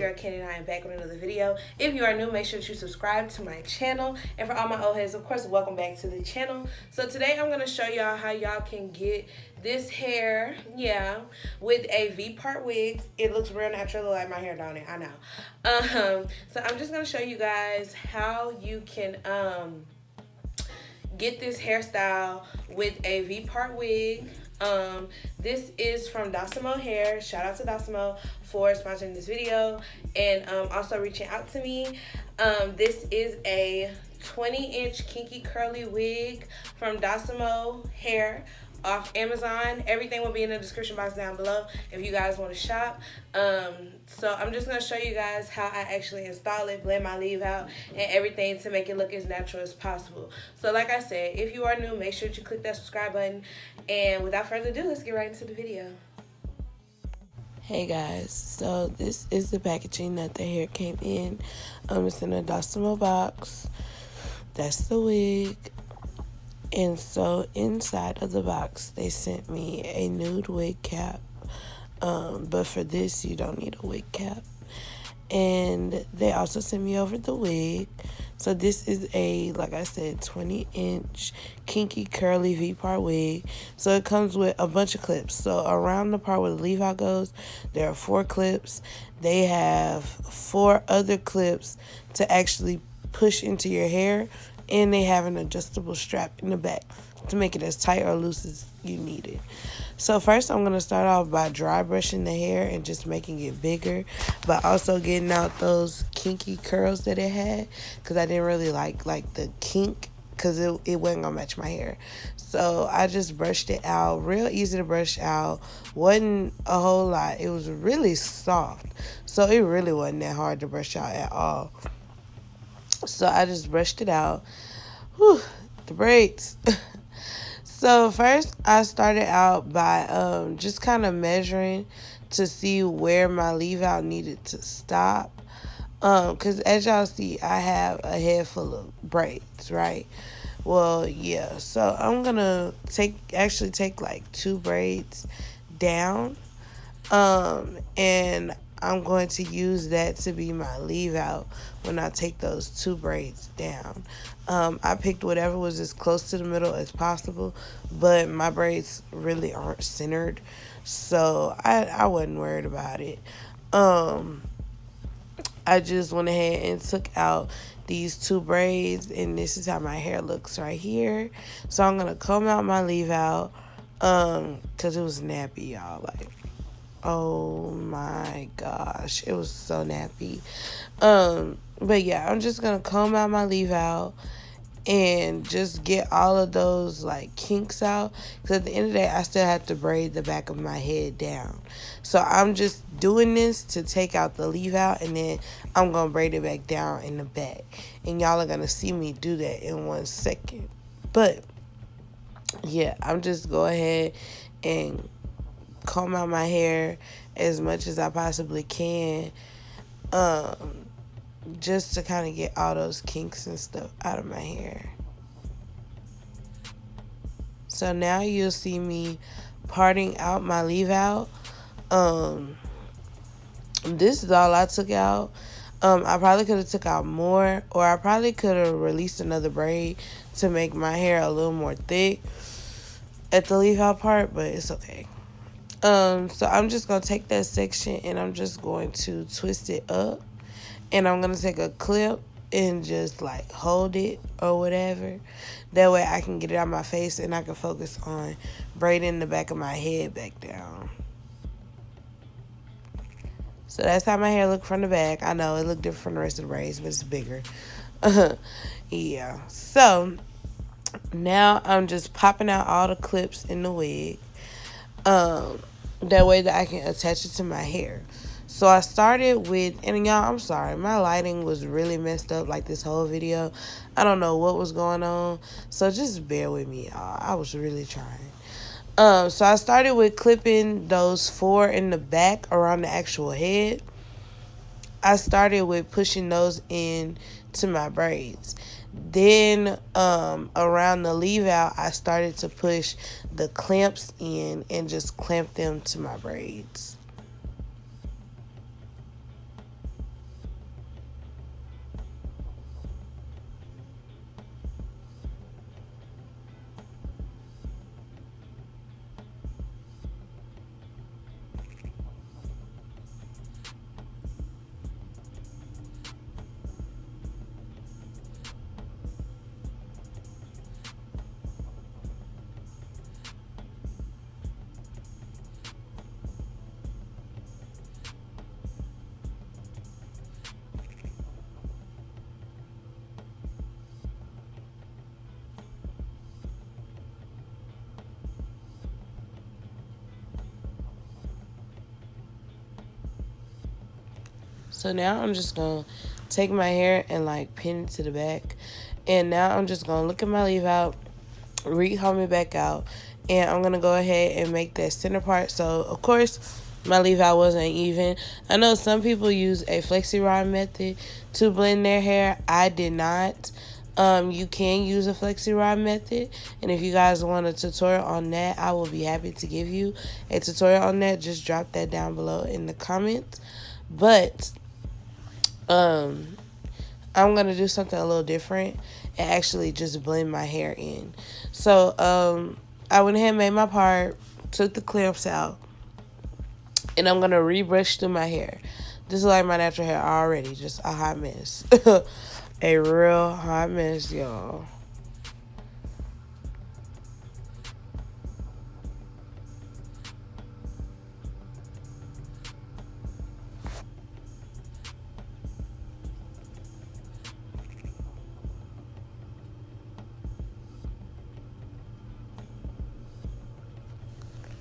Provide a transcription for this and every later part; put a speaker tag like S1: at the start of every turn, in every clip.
S1: girl Kenny and I am back with another video. If you are new, make sure that you subscribe to my channel. And for all my old heads, of course, welcome back to the channel. So today I'm going to show y'all how y'all can get this hair, with a V-part wig. It looks real natural, like my hair, don't it? I know. So I'm just going to show you guys how you can get this hairstyle with a V-part wig. This is from Domiso Hair. Shout out to Domiso for sponsoring this video and also reaching out to me. This is a 20-inch kinky curly wig from Domiso Hair off Amazon. Everything will be in the description box down below if you guys want to shop. So I'm just going to show you guys how I actually install it, blend my leave out, and everything to make it look as natural as possible. So like I said, if you are new, make sure that you click that subscribe button. And without further ado, let's get right into the video.
S2: Hey guys, so this is the packaging that the hair came in. It's in a Domiso box. That's the wig. And so inside of the box, they sent me a nude wig cap. But for this, you don't need a wig cap. And they also sent me over the wig. So this is a, like I said, 20-inch kinky curly V-part wig. So it comes with a bunch of clips. So around the part where the leave out goes, there are 4 clips. They have 4 other clips to actually push into your hair. And they have an adjustable strap in the back to make it as tight or loose as you need it. So first I'm going to start off by dry brushing the hair and just making it bigger, but also getting out those kinky curls that it had, because I didn't really like the kink, because it wasn't going to match my hair. So I just brushed it out. Real easy to brush out. Wasn't a whole lot. It was really soft. So it really wasn't that hard to brush out at all. So I just brushed it out. Whew, the braids. So first I started out by just kind of measuring to see where my leave out needed to stop. Because as y'all see, I have a head full of braids, right? Well, yeah. So I'm going to take like 2 braids down. And I'm going to use that to be my leave out when I take those 2 braids down. I picked whatever was as close to the middle as possible, but my braids really aren't centered, so I wasn't worried about it. I just went ahead and took out these 2 braids, and this is how my hair looks right here. So I'm going to comb out my leave out, because it was nappy, y'all. Like, oh my gosh, it was so nappy. But yeah, I'm just gonna comb out my leave out and just get all of those like kinks out, because at the end of the day I still have to braid the back of my head down. So I'm just doing this to take out the leave out, and then I'm gonna braid it back down in the back, and y'all are gonna see me do that in 1 second. But yeah, I'm just go ahead and comb out my hair as much as I possibly can, just to kind of get all those kinks and stuff out of my hair. So now you'll see me parting out my leave out. This is all I took out. I probably could have took out more, or I probably could have released another braid to make my hair a little more thick at the leave out part, but it's okay. So I'm just going to take that section and I'm just going to twist it up, and I'm going to take a clip and just like hold it or whatever. That way I can get it out of my face and I can focus on braiding the back of my head back down. So that's how my hair looked from the back. I know it looked different from the rest of the braids, but it's bigger. Yeah. So now I'm just popping out all the clips in the wig. That way that I can attach it to my hair. So I started with, and y'all, I'm sorry, my lighting was really messed up like this whole video. I don't know what was going on, so just bear with me, y'all. I was really trying. So I started with clipping those 4 in the back around the actual head. I started with pushing those in to my braids. Then around the leave out, I started to push the clamps in and just clamp them to my braids. So now I'm just going to take my hair and like pin it to the back. And now I'm just going to look at my leave out, rehome it back out, and I'm going to go ahead and make that center part. So, of course, my leave out wasn't even. I know some people use a flexi rod method to blend their hair. I did not. You can use a flexi rod method, and if you guys want a tutorial on that, I will be happy to give you a tutorial on that. Just drop that down below in the comments. But I'm gonna do something a little different and actually just blend my hair in. So I went ahead and made my part, took the clips out, and I'm gonna rebrush through my hair. This is like my natural hair already, just a hot mess. A real hot mess, y'all.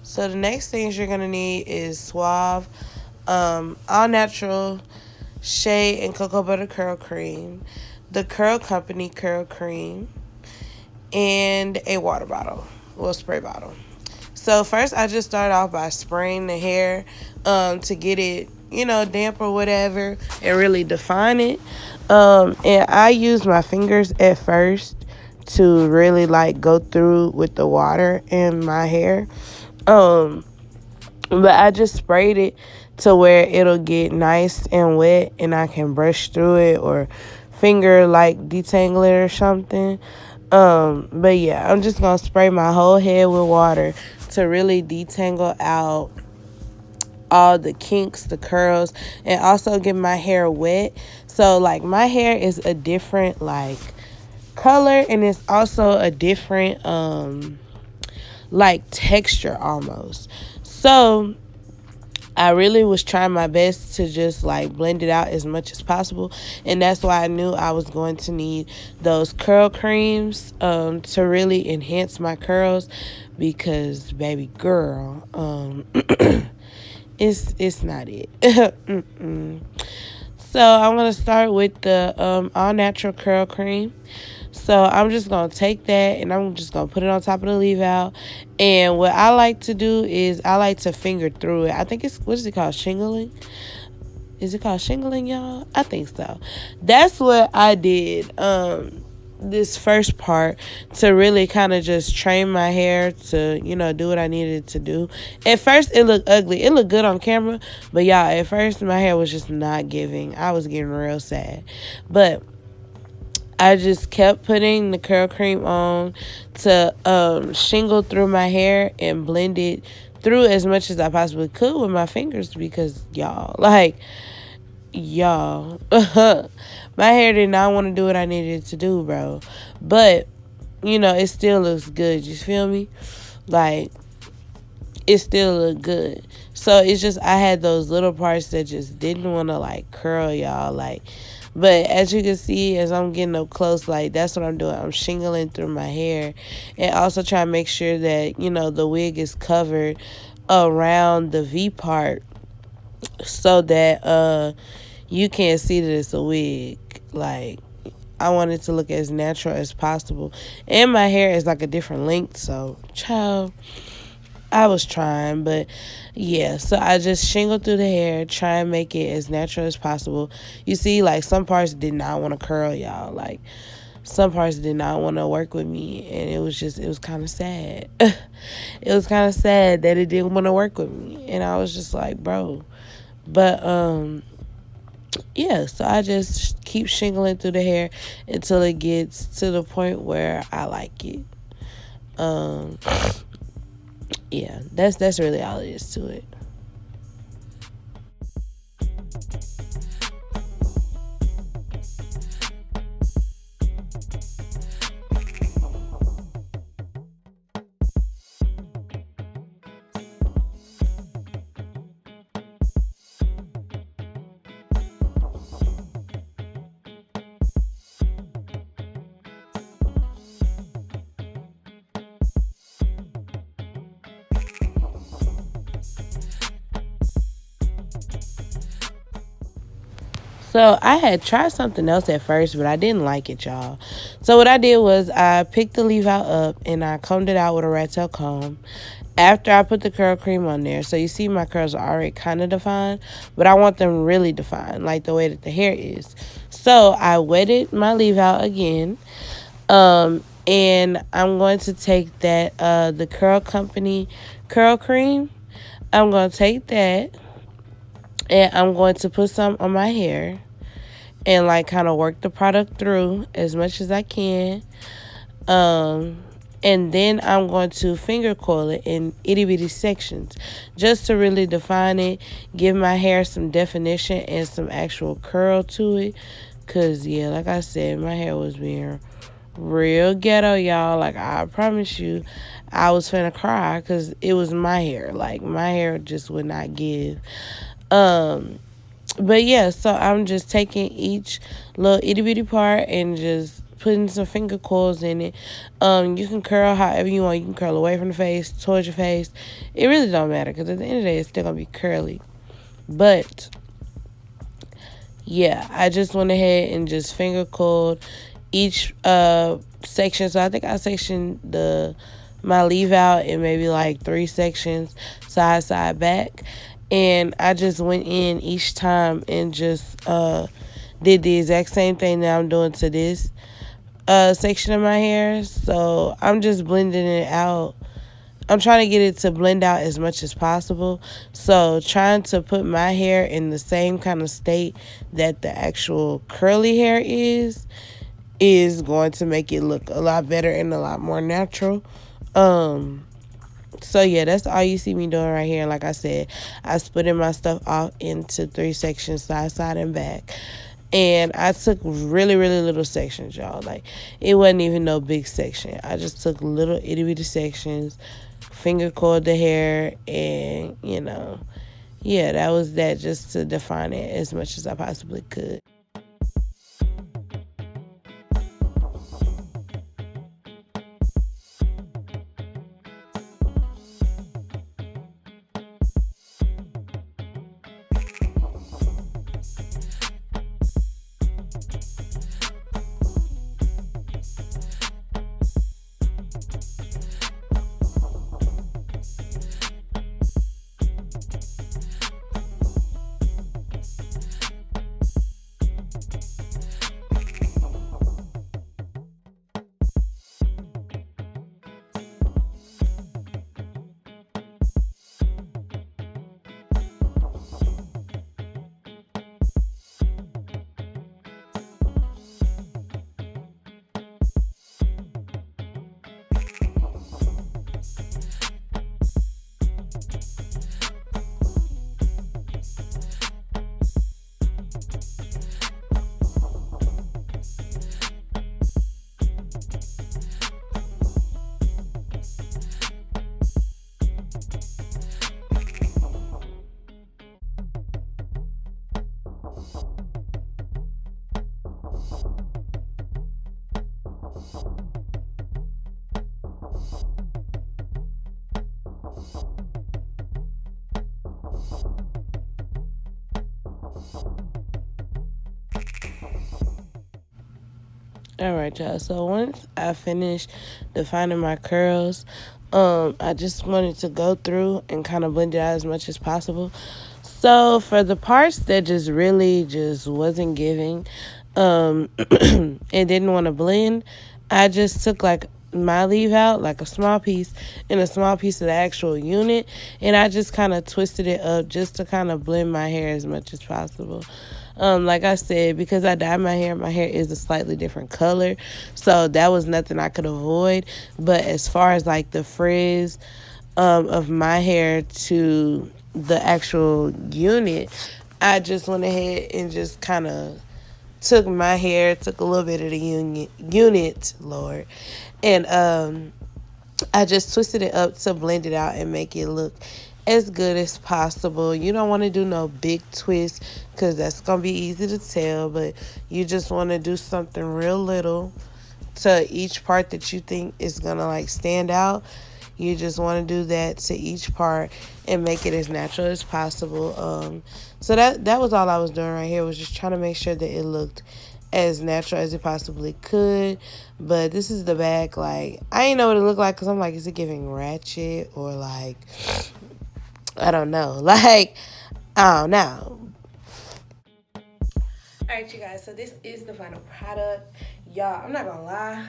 S2: So the next things you're gonna need is Suave, all natural shea and cocoa butter curl cream, the Curl Company curl cream, and a water bottle, well, spray bottle. So first I just start off by spraying the hair to get it, damp or whatever, and really define it. And I use my fingers at first to really like go through with the water in my hair. But I just sprayed it to where it'll get nice and wet and I can brush through it or finger like detangle it or something. But yeah, I'm just gonna spray my whole head with water to really detangle out all the kinks, the curls, and also get my hair wet. So like my hair is a different like color, and it's also a different like texture almost. So I really was trying my best to just like blend it out as much as possible, and that's why I knew I was going to need those curl creams to really enhance my curls, because baby girl, it's not it. So I'm gonna start with the all natural curl cream. So I'm just going to take that and I'm just going to put it on top of the leave out. And what I like to do is I like to finger through it. I think it's, what is it called? Shingling? Is it called shingling, y'all? I think so. That's what I did this first part, to really kind of just train my hair to, do what I needed to do. At first, it looked ugly. It looked good on camera. But y'all, at first, my hair was just not giving. I was getting real sad. But I just kept putting the curl cream on to shingle through my hair and blend it through as much as I possibly could with my fingers, because y'all, my hair did not want to do what I needed to do, bro. But, it still looks good. You feel me? Like, it still looked good. So it's just I had those little parts that just didn't want to like curl, y'all. Like, but as you can see, as I'm getting up close, like that's what I'm doing. I'm shingling through my hair, and also trying to make sure that the wig is covered around the V part, so that you can't see that it's a wig. Like, I want it to look as natural as possible, and my hair is like a different length, so child, I was trying. But yeah, so I just shingled through the hair, try and make it as natural as possible. You see, like, some parts did not want to curl, y'all. Like, some parts did not want to work with me, and it was kind of sad. It was kind of sad that it didn't want to work with me, and I was just like, bro. But yeah, so I just keep shingling through the hair until it gets to the point where I like it. Yeah, that's really all it is to it. So I had tried something else at first, but I didn't like it, y'all. So what I did was I picked the leave out up and I combed it out with a rat tail comb. After I put the curl cream on there, so you see my curls are already kind of defined, but I want them really defined, like the way that the hair is. So I wetted my leave out again, and I'm going to take that the Curl Company curl cream. I'm going to take that and I'm going to put some on my hair and like kind of work the product through as much as I can. Um, and then I'm going to finger coil it in itty bitty sections just to really define it, give my hair some definition and some actual curl to it. Cause yeah, like I said, my hair was being real ghetto, y'all. Like I promise you, I was finna cry because it was my hair. Like my hair just would not give. Um, but yeah, so I'm just taking each little itty bitty part and just putting some finger coils in it. You can curl however you want. You can curl away from the face, towards your face. It really don't matter because at the end of the day, it's still gonna be curly. But yeah, I just went ahead and just finger coiled each section. So I think I sectioned my leave out in maybe like 3 sections, side back, and I just went in each time and just did the exact same thing that I'm doing to this section of my hair. So I'm just blending it out. I'm trying to get it to blend out as much as possible. So trying to put my hair in the same kind of state that the actual curly hair is going to make it look a lot better and a lot more natural. So yeah, that's all you see me doing right here. Like I said, I splitting my stuff off into 3 sections, side, and back. And I took really, really little sections, y'all. Like, it wasn't even no big section. I just took little itty bitty sections, finger coiled the hair, and, yeah, that was that just to define it as much as I possibly could. All right, y'all. So once I finished defining my curls, I just wanted to go through and kind of blend it out as much as possible. So for the parts that just really just wasn't giving, and didn't want to blend, I just took like my leave out, like a small piece, and a small piece of the actual unit, and I just kind of twisted it up just to kind of blend my hair as much as possible. Like I said, because I dyed my hair is a slightly different color. So that was nothing I could avoid. But as far as like the frizz of my hair to the actual unit, I just went ahead and just kind of took my hair, took a little bit of the unit, Lord, and I just twisted it up to blend it out and make it look as good as possible. You don't want to do no big twist because that's going to be easy to tell, but you just want to do something real little to each part that you think is going to like stand out. You just want to do that to each part and make it as natural as possible. So that was all I was doing right here, was just trying to make sure that it looked as natural as it possibly could. But this is the back. Like, I ain't know what it looked like because I'm like, is it giving ratchet or like, I don't know. Like, I don't know.
S1: Alright, you guys, so this is the final product. Y'all, I'm not gonna lie,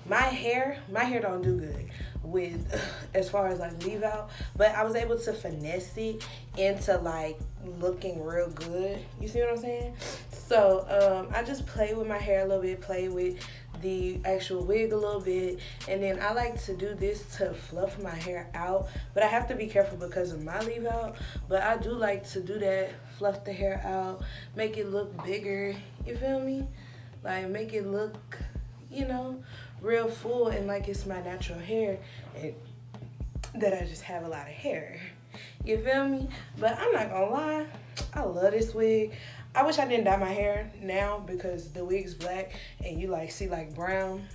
S1: my hair don't do good with as far as like leave out, but I was able to finesse it into like looking real good. You see what I'm saying? So I just play with my hair a little bit, play with the actual wig a little bit, and then I like to do this to fluff my hair out, but I have to be careful because of my leave out. But I do like to do that, fluff the hair out, make it look bigger, you feel me? Like make it look, you know, real full and like it's my natural hair and that I just have a lot of hair. You feel me? But I'm not gonna lie, I love this wig. I wish I didn't dye my hair now because the wig's black and you like see like brown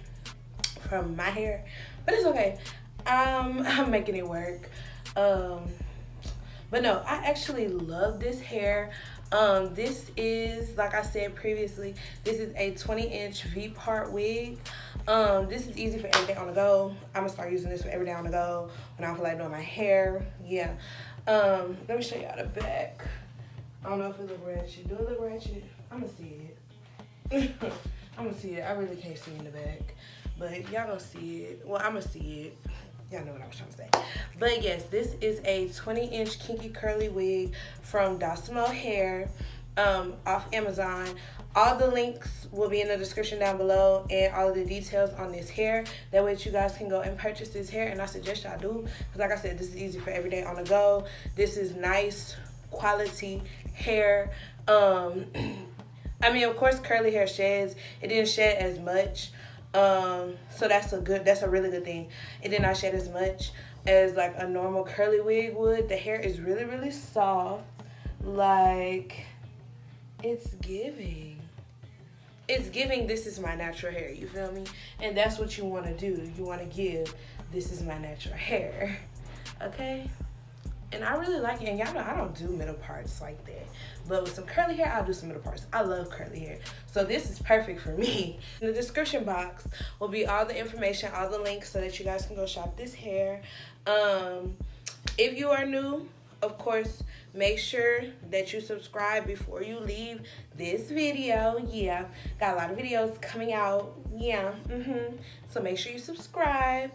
S1: from my hair, but it's okay. I'm making it work. But no, I actually love this hair. This is, like I said previously, this is a 20-inch V-part wig. This is easy for every day on the go. I'm gonna start using this for every day on the go when I don't feel like doing my hair. Yeah. Let me show y'all the back. I don't know if it look ratchet. Do it look ratchet? I'm gonna see it. I'm gonna see it. I really can't see in the back, but y'all gonna see it. Well, I'm gonna see it. Y'all know what I was trying to say. But yes, this is a 20-inch kinky curly wig from Domiso Hair, off Amazon. All the links will be in the description down below and all of the details on this hair. That way you guys can go and purchase this hair, and I suggest y'all do. Because like I said, this is easy for every day on the go. This is nice quality hair. I mean, of course, curly hair sheds. It didn't shed as much. So that's a really good thing. It did not shed as much as like a normal curly wig would. The hair is really, really soft. Like, it's giving. It's giving, this is my natural hair, you feel me? And that's what you want to do. You want to give, this is my natural hair. Okay? And I really like it. And y'all know I don't do middle parts like that. But with some curly hair, I'll do some middle parts. I love curly hair. So this is perfect for me. In the description box will be all the information, all the links so that you guys can go shop this hair. If you are new, of course, make sure that you subscribe before you leave this video. Yeah, got a lot of videos coming out. Yeah, so make sure you subscribe.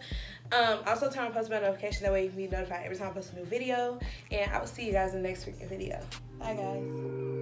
S1: Also turn on post bell notification, that way you can be notified every time I post a new video. And I will see you guys in the next freaking video. Bye guys.